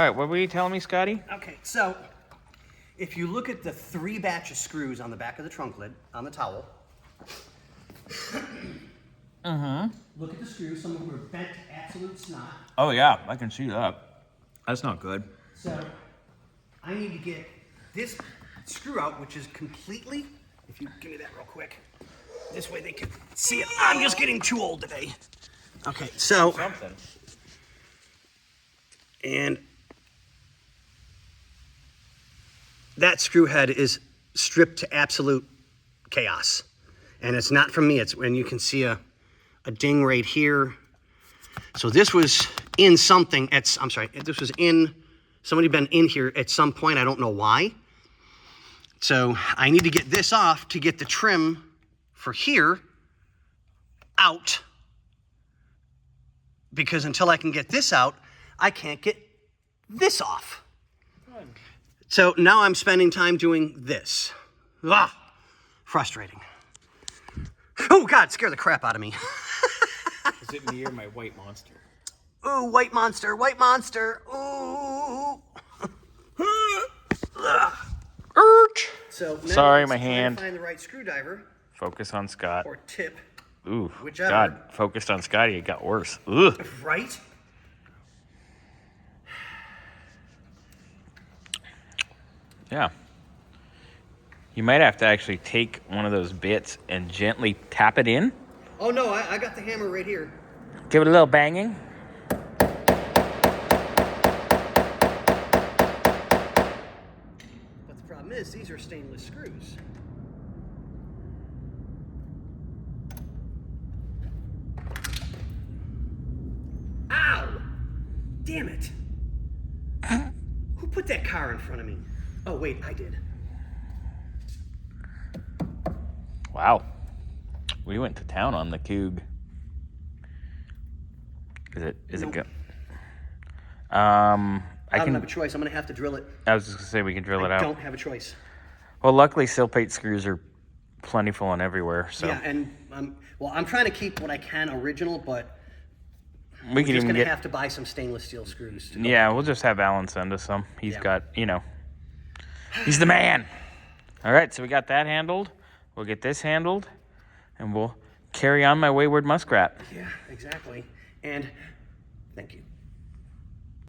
All right, what were you telling me, Scotty? Okay, so if you look at the 3 batch of screws on the back of the trunk lid, on the towel. Look at the screws. Some of them are bent to absolute snot. Oh, yeah, I can see that. That's not good. So I need to get this screw out, which is completely, if you give me that real quick, this way they can see it. I'm just getting too old today. Okay, so, Something. and that screw head is stripped to absolute chaos. And it's not from me, it's when you can see a ding right here. So this was in something, I'm sorry, this was in, somebody been in here at some point, I don't know why. So I need to get this off to get the trim for here out, because until I can get this out, I can't get this off. Good. So now I'm spending time doing this. Ah, frustrating. Oh God, scared the crap out of me. Is it me or my white monster? Ooh, white monster, white monster. Ooh. So now Sorry, my trying to hand. find the right screwdriver Focus on Scott. or tip. Ooh, whichever. God, focused on Scotty, it got worse. Ugh. Right? Yeah. You might have to actually take one of those bits and gently tap it in. Oh no, I got the hammer right here. Give it a little banging. But the problem is, these are stainless screws. Ow! Damn it. Who put that car in front of me? Oh wait, I did. Wow. We went to town on the Cougar. Is it good? I don't have a choice. I'm gonna have to drill it. I was just gonna say we can drill it out. I don't have a choice. Well, luckily sill plate screws are plentiful and everywhere, so Yeah, and I'm trying to keep what I can original, but we can just even gonna get. have to buy some stainless steel screws. To go. Yeah, we'll just have Alan send us some. He's Yeah. got, he's the man. All right, so we got that handled. We'll get this handled, and we'll carry on my wayward muskrat. Yeah, exactly. And thank you.